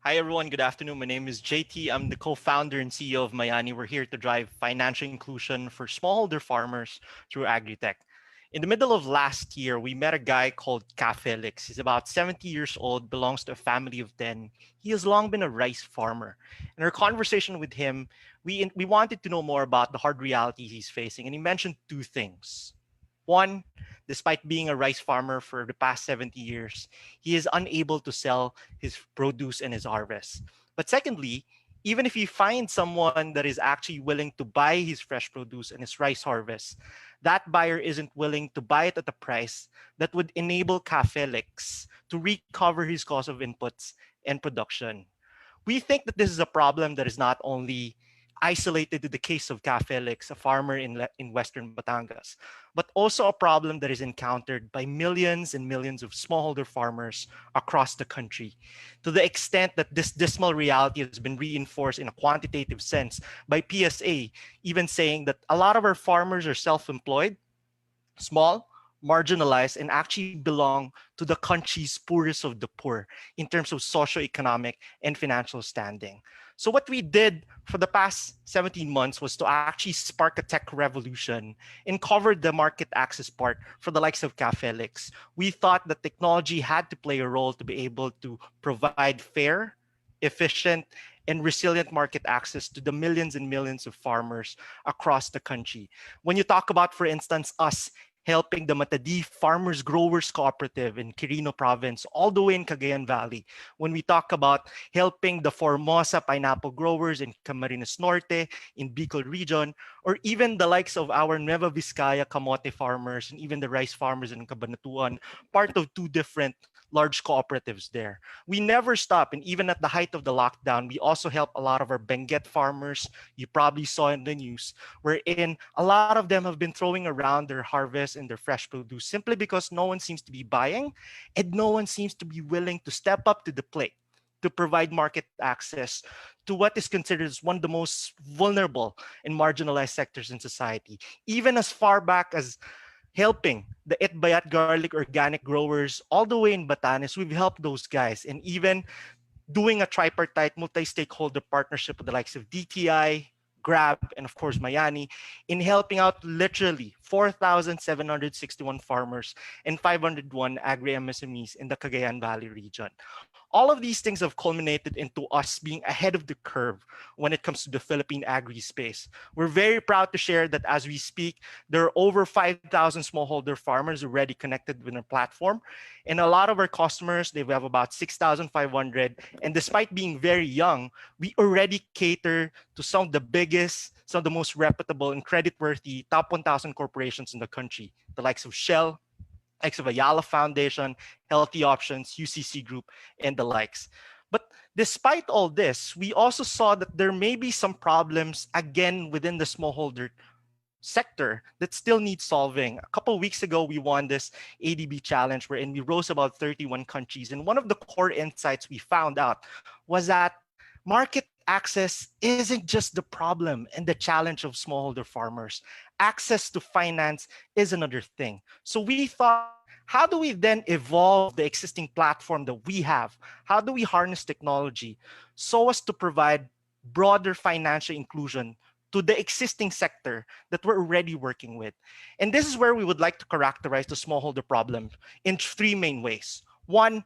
Hi, everyone. Good afternoon. My name is JT. I'm the co founder and CEO of Mayani. We're here to drive financial inclusion for smallholder farmers through agri-tech. In the middle of last year, we met a guy called Ka Felix. He's about 70 years old, belongs to a family of 10. He has long been a rice farmer. In our conversation with him, we wanted to know more about the hard reality he's facing, and he mentioned two things. One, despite being a rice farmer for the past 70 years, he is unable to sell his produce and his harvest. But secondly, even if he finds someone that is actually willing to buy his fresh produce and his rice harvest, that buyer isn't willing to buy it at a price that would enable Cafelix to recover his cost of inputs and production. We think that this is a problem that is not only isolated to the case of Ca Felix, a farmer in Western Batangas, but also a problem that is encountered by millions and millions of smallholder farmers across the country, to the extent that this dismal reality has been reinforced in a quantitative sense by PSA, even saying that a lot of our farmers are self-employed, small, marginalized, and actually belong to the country's poorest of the poor in terms of socioeconomic and financial standing. So what we did for the past 17 months was to actually spark a tech revolution and cover the market access part for the likes of Cafelix. We thought that technology had to play a role to be able to provide fair, efficient, and resilient market access to the millions and millions of farmers across the country. When you talk about, for instance, us helping the Matadi Farmers Growers Cooperative in Quirino Province, all the way in Cagayan Valley. When we talk about helping the Formosa pineapple growers in Camarines Norte, in Bicol region, or even the likes of our Nueva Vizcaya camote farmers and even the rice farmers in Cabanatuan, part of two different large cooperatives there. We never stop, and even at the height of the lockdown, we also help a lot of our Benguet farmers. You probably saw in the news, wherein a lot of them have been throwing around their harvest and their fresh produce simply because no one seems to be buying and no one seems to be willing to step up to the plate to provide market access to what is considered as one of the most vulnerable and marginalized sectors in society. Even as far back as helping the Itbayat garlic organic growers all the way in Batanes, we've helped those guys. And even doing a tripartite multi-stakeholder partnership with the likes of DTI, Grab, and of course Mayani in helping out literally 4,761 farmers and 501 agri-MSMEs in the Cagayan Valley region. All of these things have culminated into us being ahead of the curve when it comes to the Philippine agri space. We're very proud to share that as we speak, there are over 5,000 smallholder farmers already connected with our platform. And a lot of our customers, they have about 6,500. And despite being very young, we already cater to some of the biggest, some of the most reputable and credit-worthy top 1,000 corporations in the country, the likes of Shell, likes of Ayala Foundation, Healthy Options, UCC Group, and the likes. But despite all this, we also saw that there may be some problems again within the smallholder sector that still needs solving. A couple of weeks ago, we won this ADB challenge wherein we rose about 31 countries. And one of the core insights we found out was that market access isn't just the problem and the challenge of smallholder farmers. Access to finance is another thing. So we thought, how do we then evolve the existing platform that we have? How do we harness technology so as to provide broader financial inclusion to the existing sector that we're already working with? And this is where we would like to characterize the smallholder problem in three main ways. One,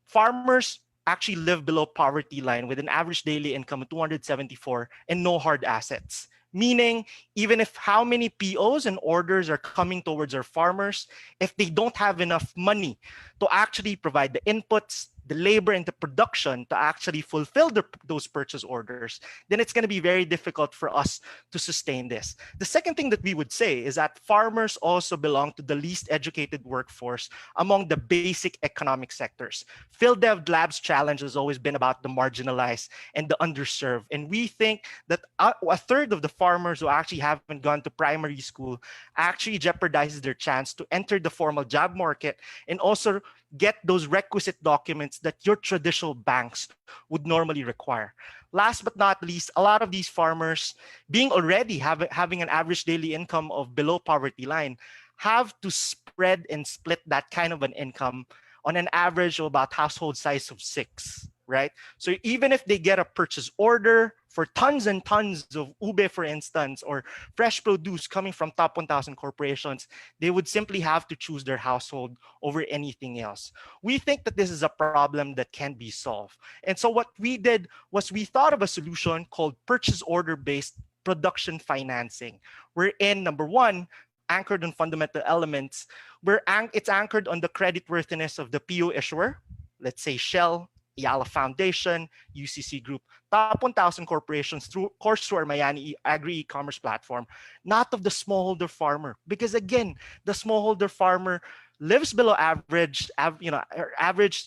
farmers actually live below poverty line with an average daily income of 274 and no hard assets. Meaning, even if how many POs and orders are coming towards our farmers, if they don't have enough money to actually provide the inputs, the labor, and the production to actually fulfill those purchase orders, then it's going to be very difficult for us to sustain this. The second thing that we would say is that farmers also belong to the least educated workforce among the basic economic sectors. PhilDev Labs challenge has always been about the marginalized and the underserved. And we think that a third of the farmers who actually haven't gone to primary school actually jeopardizes their chance to enter the formal job market and also get those requisite documents that your traditional banks would normally require. Last but not least, a lot of these farmers, being already having an average daily income of below poverty line, have to spread and split that kind of an income on an average of about household size of 6, right? So even if they get a purchase order for tons and tons of ube, for instance, or fresh produce coming from top 1,000 corporations, they would simply have to choose their household over anything else. We think that this is a problem that can be solved. And so what we did was we thought of a solution called purchase order based production financing. Wherein, number one, anchored on fundamental elements, it's anchored on the credit worthiness of the PO issuer, let's say Shell, Ayala Foundation, UCC Group, top 1,000 corporations through, of course, through our Mayani agri e-commerce platform, not of the smallholder farmer. Because again, the smallholder farmer lives below average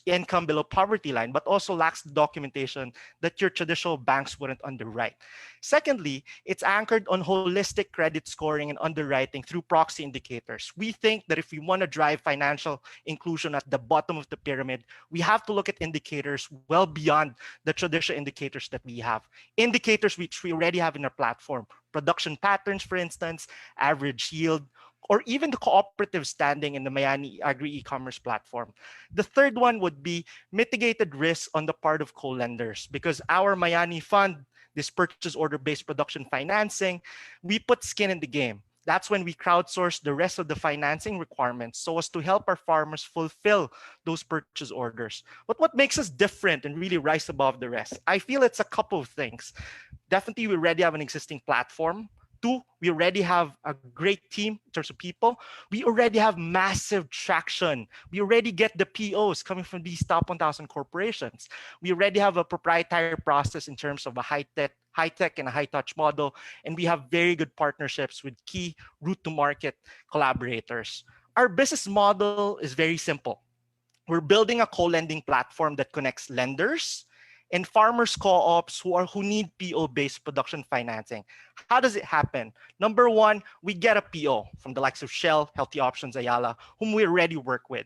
income below poverty line, but also lacks the documentation that your traditional banks wouldn't underwrite. Secondly, it's anchored on holistic credit scoring and underwriting through proxy indicators. We think that if we want to drive financial inclusion at the bottom of the pyramid, we have to look at indicators well beyond the traditional indicators that we have. Indicators which we already have in our platform, production patterns, for instance, average yield, or even the cooperative standing in the Mayani agri e-commerce platform. The third one would be mitigated risk on the part of co-lenders, because our Mayani fund, this purchase order based production financing, we put skin in the game. That's when we crowdsource the rest of the financing requirements so as to help our farmers fulfill those purchase orders. But what makes us different and really rise above the rest? I feel it's a couple of things. Definitely, we already have an existing platform. Two, we already have a great team in terms of people. We already have massive traction. We already get the POs coming from these top 1,000 corporations. We already have a proprietary process in terms of a high-tech and a high-touch model, and we have very good partnerships with key route-to-market collaborators. Our business model is very simple. We're building a co-lending platform that connects lenders and farmers co-ops who need PO-based production financing. How does it happen? Number one, we get a PO from the likes of Shell, Healthy Options, Ayala, whom we already work with.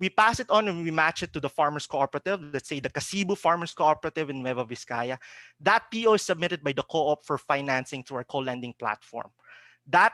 We pass it on and we match it to the farmers cooperative, let's say the Kasibu Farmers Cooperative in Nueva Vizcaya. That PO is submitted by the co-op for financing through our co-lending platform. That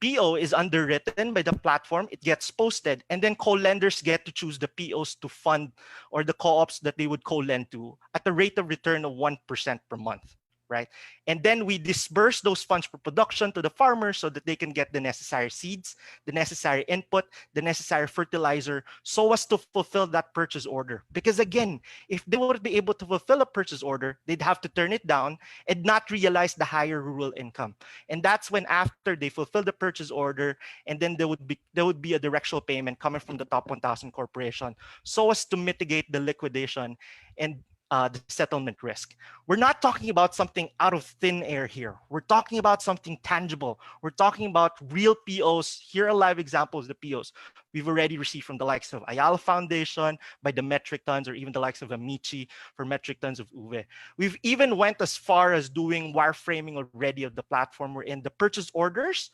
PO is underwritten by the platform, it gets posted, and then co-lenders get to choose the POs to fund or the co-ops that they would co-lend to at a rate of return of 1% per month, right? And then we disperse those funds for production to the farmers so that they can get the necessary seeds, the necessary input, the necessary fertilizer, so as to fulfill that purchase order. Because again, if they would be able to fulfill a purchase order, they'd have to turn it down and not realize the higher rural income. And that's when after they fulfill the purchase order, and then there would be a directional payment coming from the top 1,000 corporation, so as to mitigate the liquidation and the settlement risk. We're not talking about something out of thin air here. We're talking about something tangible. We're talking about real POs. Here are live examples of the POs we've already received from the likes of Ayala Foundation by the metric tons, or even the likes of Amici for metric tons of uve. We've even went as far as doing wireframing already of the platform, wherein the purchase orders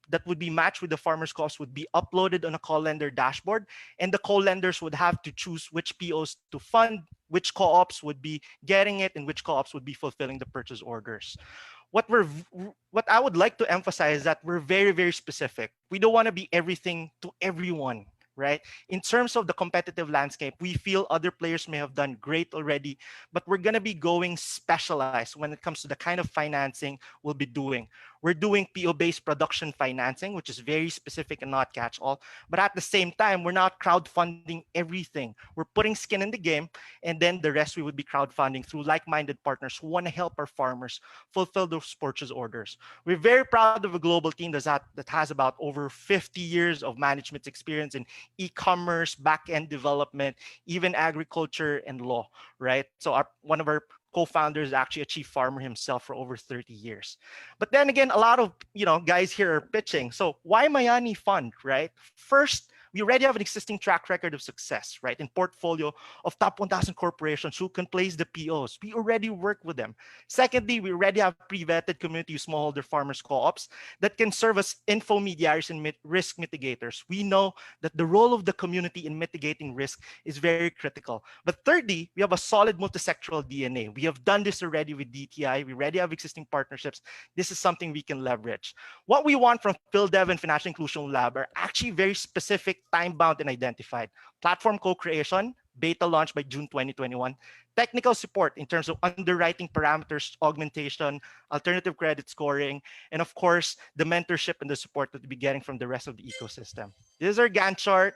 that would be matched with the farmer's cost would be uploaded on a co-lender dashboard, and the co-lenders would have to choose which POs to fund, which co-ops would be getting it, and which co-ops would be fulfilling the purchase orders. What I would like to emphasize is that we're very, very specific. We don't want to be everything to everyone, right? In terms of the competitive landscape, we feel other players may have done great already, but we're going to be going specialized when it comes to the kind of financing we'll be doing. We're doing PO-based production financing, which is very specific and not catch-all. But at the same time, we're not crowdfunding everything. We're putting skin in the game, and then the rest we would be crowdfunding through like-minded partners who want to help our farmers fulfill those purchase orders. We're very proud of a global team that has about over 50 years of management experience in e-commerce, back-end development, even agriculture and law, right? So one of our co-founder is actually a chief farmer himself for over 30 years. But then again, a lot of guys here are pitching. So why Mayani Fund, right? First, we already have an existing track record of success, right? In portfolio of top 1,000 corporations who can place the POs. We already work with them. Secondly, we already have pre-vetted community smallholder farmers co-ops that can serve as infomediaries and risk mitigators. We know that the role of the community in mitigating risk is very critical. But thirdly, we have a solid multisectoral DNA. We have done this already with DTI. We already have existing partnerships. This is something we can leverage. What we want from PhilDev and Financial Inclusion Lab are actually very specific, time-bound, and identified. Platform co-creation, beta launch by June 2021. Technical support in terms of underwriting parameters, augmentation, alternative credit scoring, and of course, the mentorship and the support that we'll be getting from the rest of the ecosystem. This is our Gantt chart.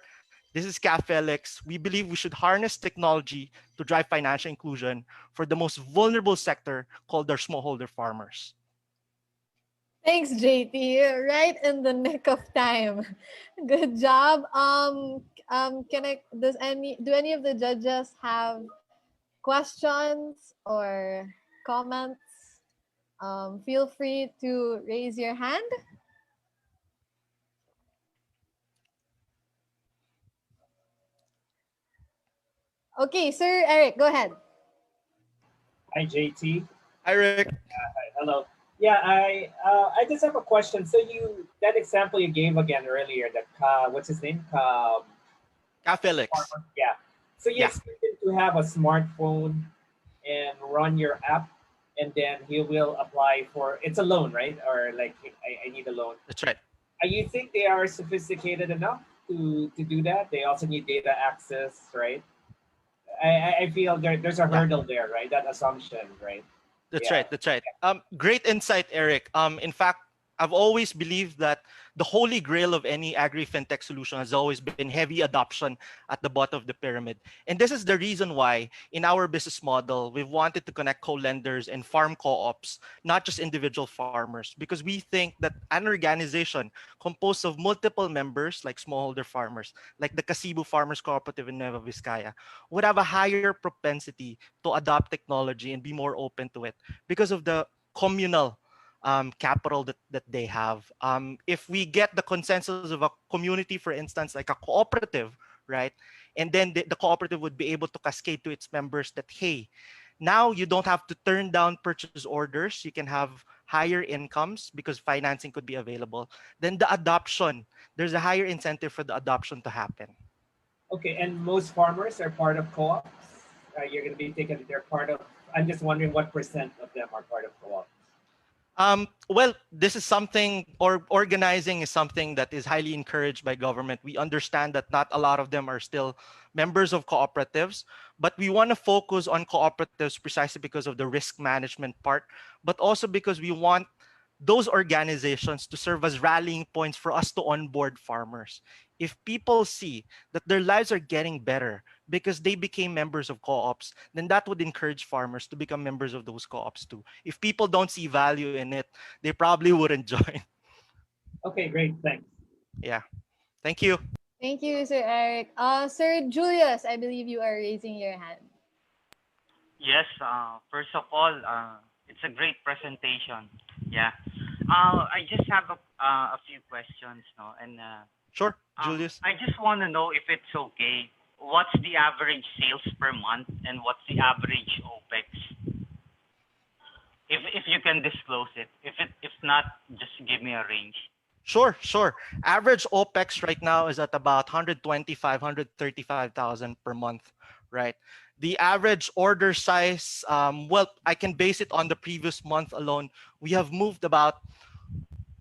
This is CAFELIX. We believe we should harness technology to drive financial inclusion for the most vulnerable sector called our smallholder farmers. Thanks, JT. Right in the nick of time. Good job. Can I? Do any of the judges have questions or comments? Feel free to raise your hand. Okay, Sir Eric, go ahead. Hi, JT. Hi, Rick. Hi, hello. Yeah, I just have a question. So that example you gave again earlier, that what's his name? CAFELIX. Farmer. Yeah. So you Yeah, expect him to have a smartphone and run your app, and then he will apply for it's a loan, right? Or like I need a loan. that's right. You think they are sophisticated enough to do that? They also need data access, right? I feel there's a Yeah. hurdle there, right? That assumption, right? That's Yeah. right. That's right. Great insight, Eric. In fact, I've always believed that the holy grail of any agri fintech solution has always been heavy adoption at the bottom of the pyramid. And this is the reason why in our business model, we've wanted to connect co-lenders and farm co-ops, not just individual farmers, because we think that an organization composed of multiple members, like smallholder farmers, like the Kasibu Farmers Cooperative in Nueva Vizcaya, would have a higher propensity to adopt technology and be more open to it because of the communal capital that they have. If we get the consensus of a community, for instance, like a cooperative, right? And then the cooperative would be able to cascade to its members that, hey, now you don't have to turn down purchase orders. You can have higher incomes because financing could be available. Then the adoption, there's a higher incentive for the adoption to happen. Okay, and most farmers are part of co-ops. You're going to be taken. They're part of. I'm just wondering what percent of them are part of co-ops. Well, this is something, or organizing is something that is highly encouraged by government. We understand that not a lot of them are still members of cooperatives, but we want to focus on cooperatives precisely because of the risk management part, but also because we want those organizations to serve as rallying points for us to onboard farmers. If people see that their lives are getting better because they became members of co-ops, then that would encourage farmers to become members of those co-ops too. If people don't see value in it, they probably wouldn't join. Okay, great. Thanks. Yeah. Thank you. Thank you, Sir Eric. Sir Julius, I believe you are raising your hand. Yes, first of all, it's a great presentation. Yeah. I just have a few questions, no, and Sure, Julius. I just want to know if it's okay. What's the average sales per month, and what's the average OPEX? If you can disclose it. If not, just give me a range. Sure, sure. Average OPEX right now is at about 125, 135,000 per month, right? The average order size, well, I can base it on the previous month alone. We have moved about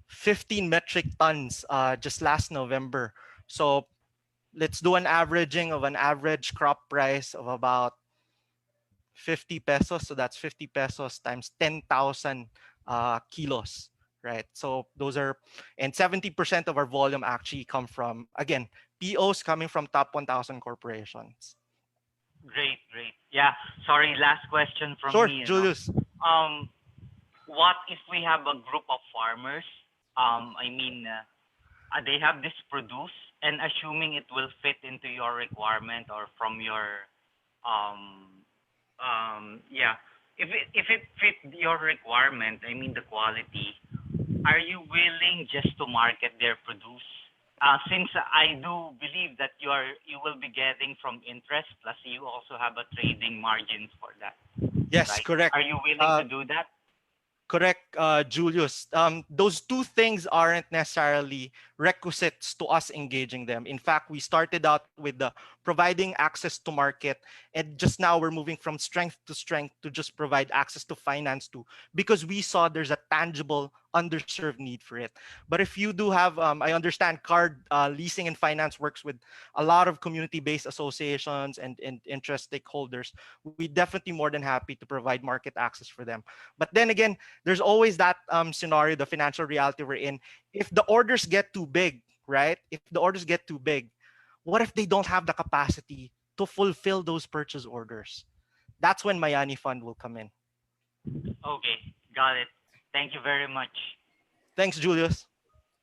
15 metric tons just last November. So let's do an averaging of an average crop price of about 50 pesos. So that's 50 pesos times 10,000 kilos, right? So those are, and 70% of our volume actually come from, again, POs coming from top 1,000 corporations. Great, great. Yeah. Sorry, last question from Sure, me. Julius. Um, what if we have a group of farmers? I mean, they have this produce, and assuming it will fit into your requirement or from your, um, yeah, if it fit your requirement, I mean the quality, are you willing just to market their produce? Since I do believe that you will be getting from interest, plus you also have a trading margins for that, Yes, right? correct. Are you willing to do that? Correct, Julius. Those two things aren't necessarily requisites to us engaging them. In fact, we started out with the providing access to market, and just now we're moving from strength to strength to just provide access to finance too, because we saw there's a tangible underserved need for it. But if you do have, I understand card leasing and finance works with a lot of community-based associations and interest stakeholders. We definitely more than happy to provide market access for them. But then again, there's always that scenario, the financial reality we're in. If the orders get too big, right? If the orders get too big, what if they don't have the capacity to fulfill those purchase orders? That's when Mayani Fund will come in. Okay, got it. Thank you very much. Thanks, Julius.